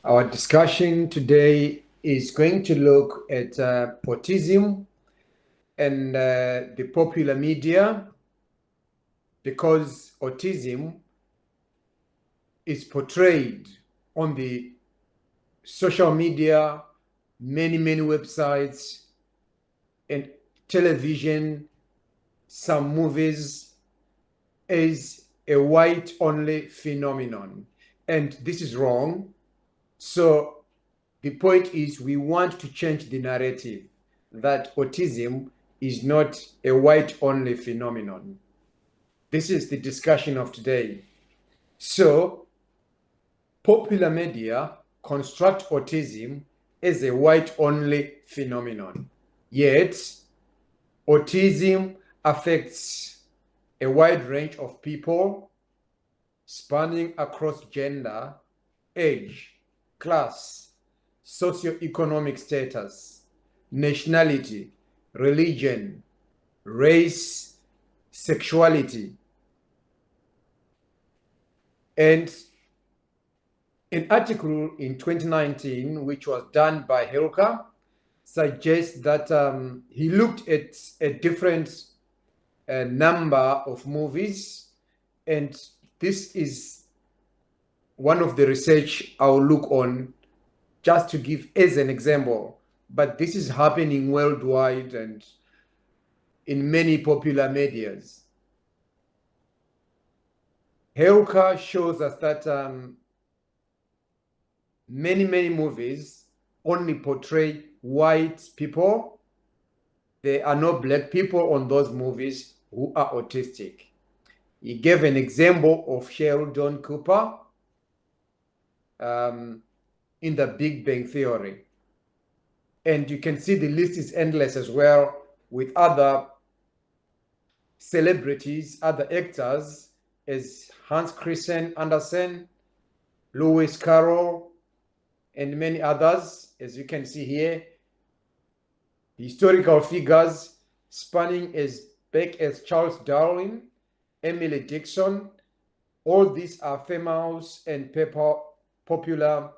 Our discussion today is going to look at autism and the popular media, because autism is portrayed on the social media, many websites and television, some movies, as a white-only phenomenon. And this is wrong. So the point is, we want to change the narrative that autism is not a white-only phenomenon. This is the discussion of today. So popular media construct autism as a white-only phenomenon. Yet autism affects a wide range of people, spanning across gender, age, class, socioeconomic status, nationality, religion, race, sexuality. And an article in 2019, which was done by Helka, suggests that he looked at a different number of movies, and this is one of the research I'll look on just to give as an example, but this is happening worldwide and in many popular medias. Helka shows us that many movies only portray white people. There are no black people on those movies who are autistic. He gave an example of Sheldon Cooper in the Big Bang Theory. And you can see the list is endless as well, with other celebrities, other actors, as Hans Christian Andersen, Lewis Carroll, and many others, as you can see here. Historical figures spanning as back as Charles Darwin, Emily Dickinson. All these are famous and popular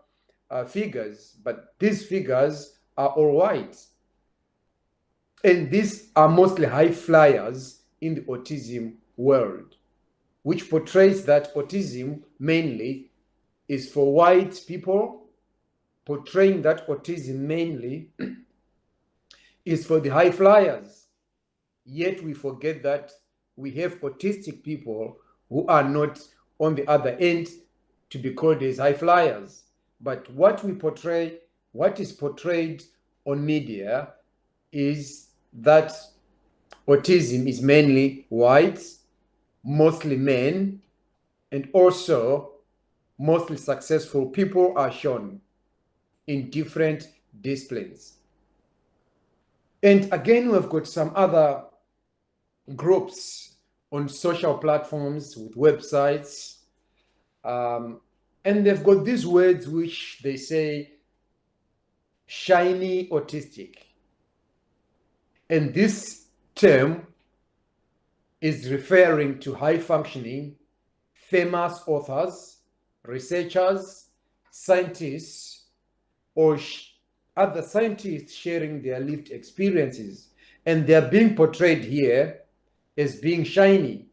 figures, but these figures are all white. And these are mostly high flyers in the autism world, which portrays that autism mainly is for white people, portraying that autism mainly is for the high flyers. Yet we forget that we have autistic people who are not on the other end to be called as high flyers. But what we portray, what is portrayed on media, is that autism is mainly white, mostly men, and also mostly successful people are shown in different disciplines. And again, we've got some other groups on social platforms with websites, and they've got these words which they say shiny autistic. And this term is referring to high functioning, famous authors, researchers, scientists, or other scientists sharing their lived experiences. And they're being portrayed here as being shiny.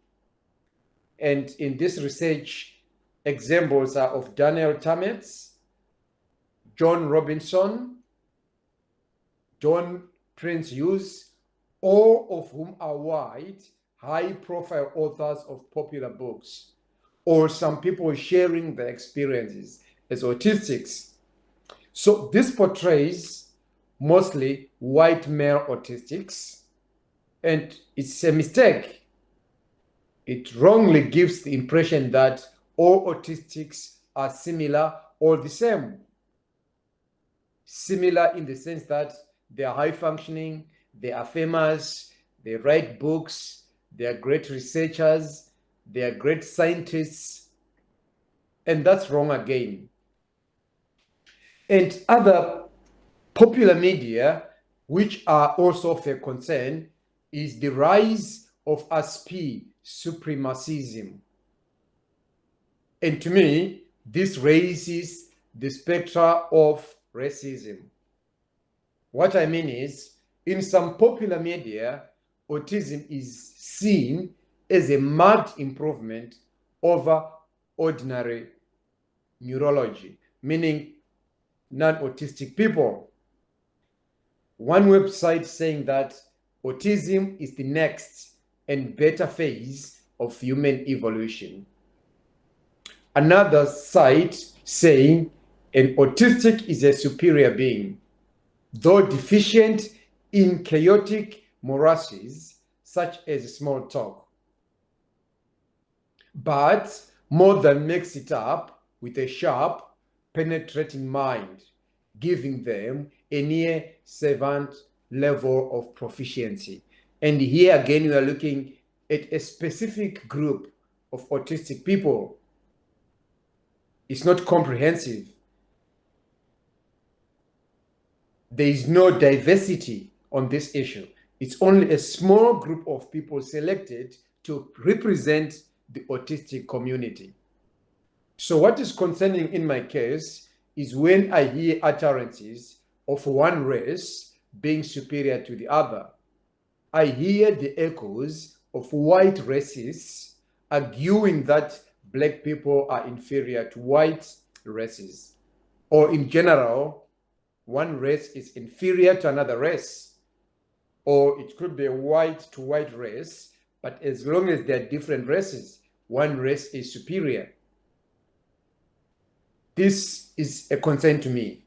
And in this research, examples are of Daniel Tammetz, John Robinson, John Prince Hughes, all of whom are white, high-profile authors of popular books, or some people sharing their experiences as autistics. So this portrays mostly white male autistics, and it's a mistake. It wrongly gives the impression that all autistics are similar or the same. Similar in the sense that they are high functioning, they are famous, they write books, they are great researchers, they are great scientists, and that's wrong again. And other popular media, which are also of a concern, is the rise of supremacism. And to me, this raises the spectra of racism. What I mean is, in some popular media, autism is seen as a marked improvement over ordinary neurology, meaning non-autistic people. One website saying that autism is the next and better phase of human evolution. Another site saying an autistic is a superior being, though deficient in chaotic morasses such as small talk, but more than makes it up with a sharp, penetrating mind, giving them a near savant level of proficiency. And here again, we are looking at a specific group of autistic people. It's not comprehensive. There is no diversity on this issue. It's only a small group of people selected to represent the autistic community. So what is concerning in my case is when I hear utterances of one race being superior to the other. I hear the echoes of white racists arguing that black people are inferior to white races, or in general, one race is inferior to another race, or it could be a white to white race, but as long as they're different races, one race is superior. This is a concern to me.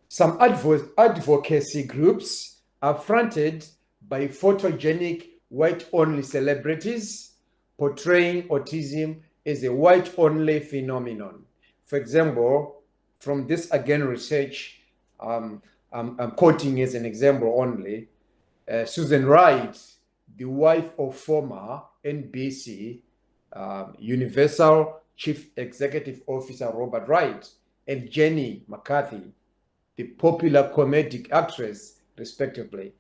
Some advocacy groups are fronted by photogenic white-only celebrities portraying autism as a white-only phenomenon. For example, from this again research, I'm quoting as an example only, Susan Wright, the wife of former NBC Universal Chief Executive Officer Robert Wright, and Jenny McCarthy, the popular comedic actress, respectively.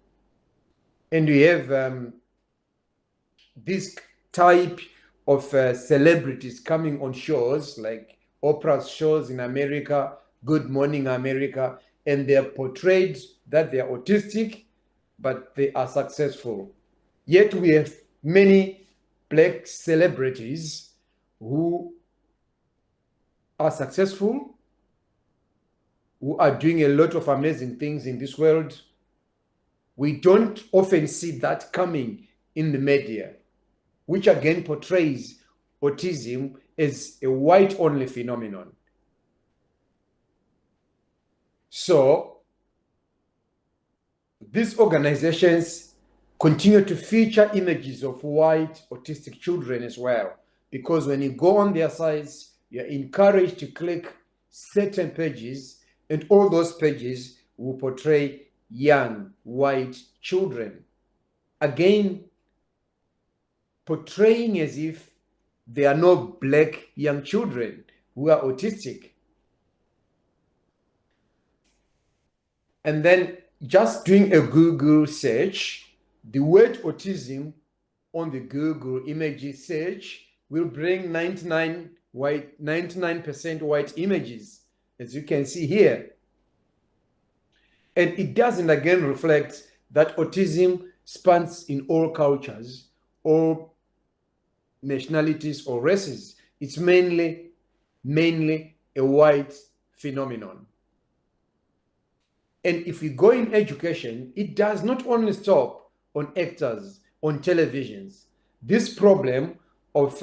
And we have this type of celebrities coming on shows like Oprah's shows in America, Good Morning America, and they are portrayed that they are autistic, but they are successful. Yet we have many black celebrities who are successful, who are doing a lot of amazing things in this world. We don't often see that coming in the media, which again portrays autism as a white-only phenomenon. So these organizations continue to feature images of white autistic children as well, because when you go on their sites, you're encouraged to click certain pages, and all those pages will portray young white children. Again, portraying as if there are no black young children who are autistic. And then just doing a Google search, the word autism on the Google images search will bring 99% white images, as you can see here. And it doesn't again reflect that autism spans in all cultures, all nationalities or races. It's mainly a white phenomenon. And if we go in education, it does not only stop on actors, on televisions. This problem of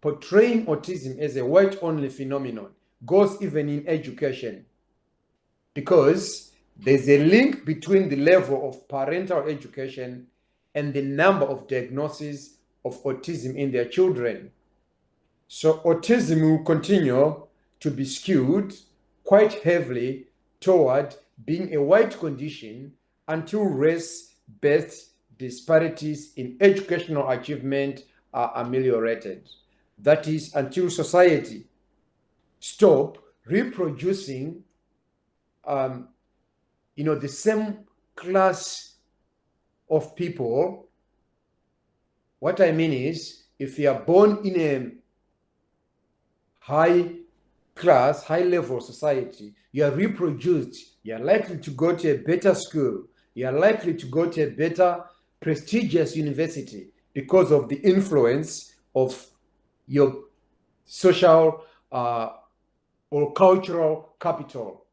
portraying autism as a white-only phenomenon goes even in education, because there's a link between the level of parental education and the number of diagnoses of autism in their children. So autism will continue to be skewed quite heavily toward being a white condition until race-based disparities in educational achievement are ameliorated. That is, until society stop reproducing the same class of people. What I mean is, if you are born in a high class, high-level society, you are reproduced, you are likely to go to a better school, you are likely to go to a better prestigious university because of the influence of your social or cultural capital,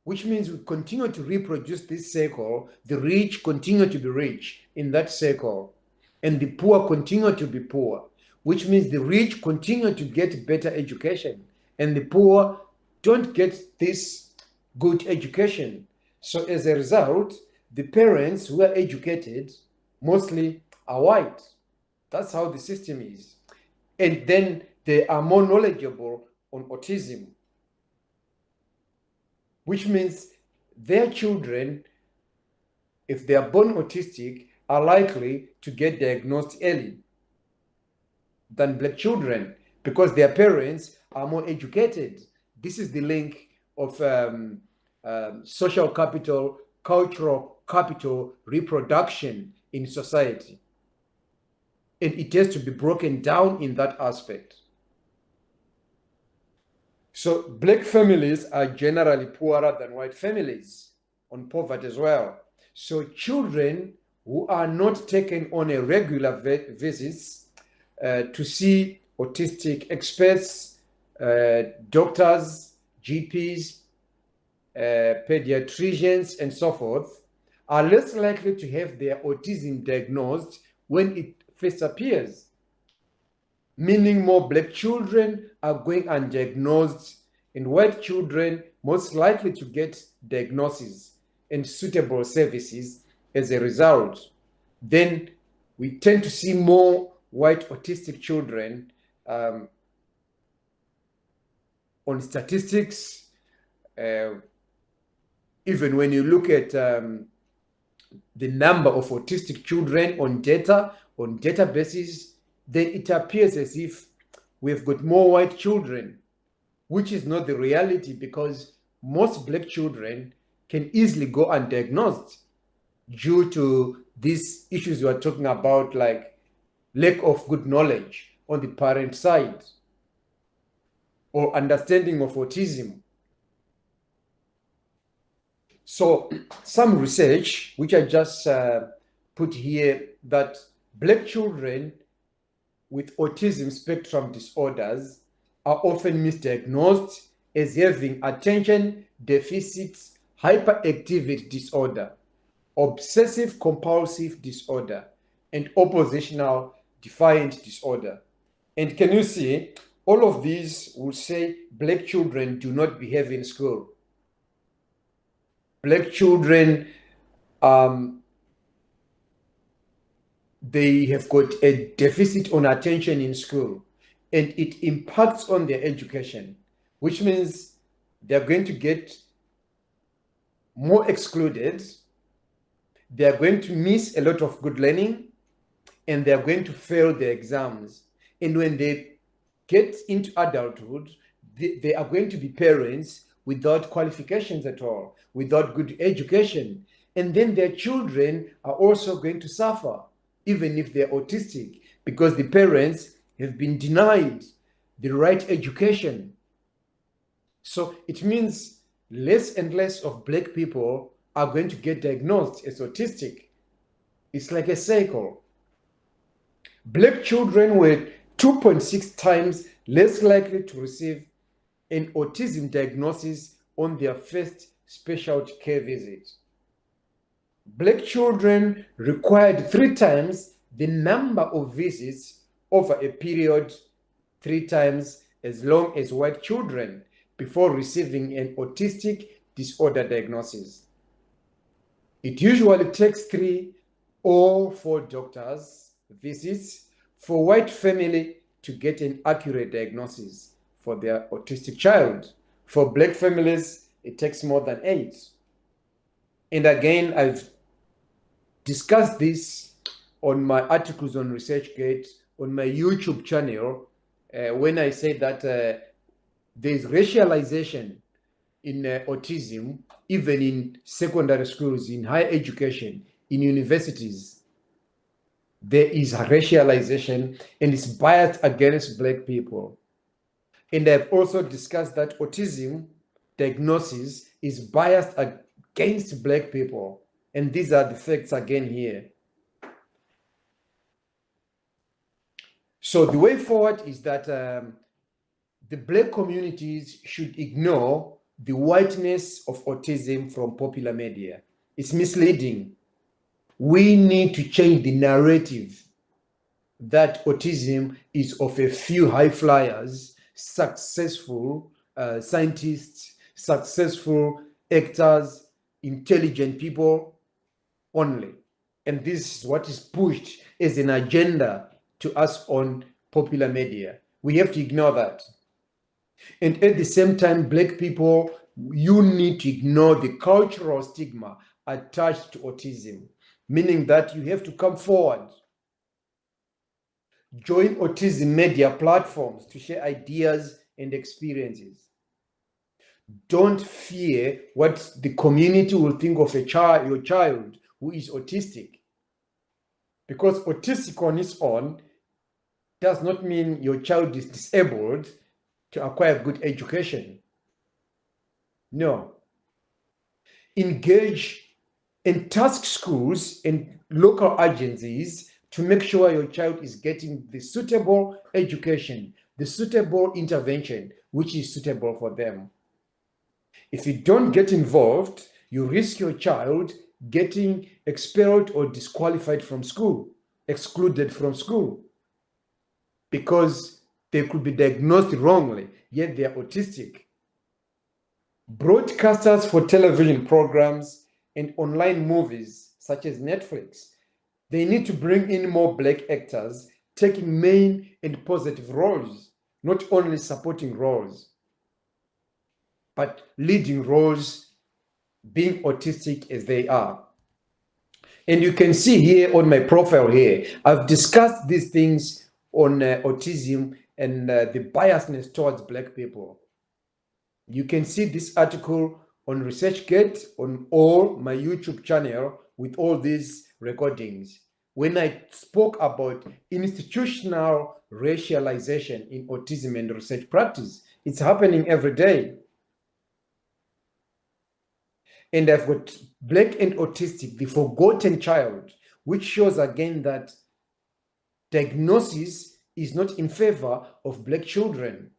which means we continue to reproduce this cycle. The rich continue to be rich in that cycle, and the poor continue to be poor, which means the rich continue to get better education, and the poor don't get this good education. So as a result, the parents who are educated mostly are white. That's how the system is. And then they are more knowledgeable on autism, which means their children, if they are born autistic, are likely to get diagnosed early than black children because their parents are more educated. This is the link of social capital, cultural capital, reproduction in society. And it has to be broken down in that aspect. So black families are generally poorer than white families on poverty as well. So children who are not taken on a regular visits to see autistic experts, doctors, GPs, pediatricians, and so forth, are less likely to have their autism diagnosed when it first appears. Meaning more black children are going undiagnosed, and white children most likely to get diagnosis and suitable services as a result. Then we tend to see more white autistic children on statistics. Even when you look at the number of autistic children on databases, then it appears as if we've got more white children, which is not the reality, because most black children can easily go undiagnosed due to these issues we are talking about, like lack of good knowledge on the parent side or understanding of autism. So some research, which I just put here, that black children with autism spectrum disorders are often misdiagnosed as having attention deficit hyperactivity disorder, obsessive compulsive disorder, and oppositional defiant disorder. And can you see, all of these will say black children do not behave in school. Black children, they have got a deficit on attention in school, and it impacts on their education, which means they're going to get more excluded, they're going to miss a lot of good learning, and they're going to fail their exams. And when they get into adulthood, they are going to be parents without qualifications at all, without good education. And then their children are also going to suffer, even if they're autistic, because the parents have been denied the right education. So it means less and less of black people are going to get diagnosed as autistic. It's like a cycle. Black children were 2.6 times less likely to receive an autism diagnosis on their first specialty care visit. Black children required 3 times the number of visits over a period 3 times as long as white children before receiving an autistic disorder diagnosis. It usually takes 3 or 4 doctors' visits for white family to get an accurate diagnosis for their autistic child. For black families, it takes more than 8. And again, I've discussed this on my articles on ResearchGate, on my YouTube channel, when I say that there's racialization in autism, even in secondary schools, in higher education, in universities. There is a racialization, and it's biased against black people. And I've also discussed that autism diagnosis is biased against Black people. And these are the facts again here. So the way forward is that the Black communities should ignore the whiteness of autism from popular media. It's misleading. We need to change the narrative that autism is of a few high flyers, successful scientists, successful actors, intelligent people only. And this is what is pushed as an agenda to us on popular media. We have to ignore that. And at the same time, Black people, you need to ignore the cultural stigma attached to autism, meaning that you have to come forward. Join autism media platforms to share ideas and experiences. Don't fear what the community will think of your child who is autistic. Because autistic on its own does not mean your child is disabled to acquire good education. No. Engage and task schools and local agencies to make sure your child is getting the suitable education, the suitable intervention, which is suitable for them. If you don't get involved, you risk your child getting expelled or disqualified from school, excluded from school, because they could be diagnosed wrongly, yet they are autistic. Broadcasters for television programs and online movies, such as Netflix, they need to bring in more Black actors taking main and positive roles, not only supporting roles, but leading roles, being autistic as they are. And you can see here on my profile here, I've discussed these things on autism and the biasness towards Black people. You can see this article on ResearchGate on all my YouTube channel with all these recordings. When I spoke about institutional racialization in autism and research practice, it's happening every day. And I've got Black and Autistic, the forgotten child, which shows again that diagnosis is not in favor of Black children.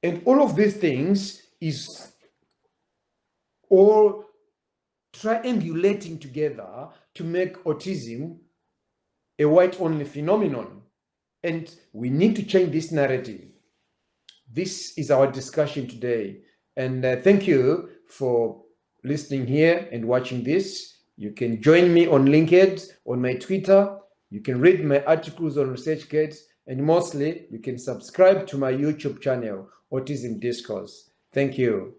And all of these things is all triangulating together to make autism a white-only phenomenon. And we need to change this narrative. This is our discussion today. And thank you for listening here and watching this. You can join me on LinkedIn, on my Twitter. You can read my articles on ResearchGate. And mostly, you can subscribe to my YouTube channel, Autism Discourse. Thank you.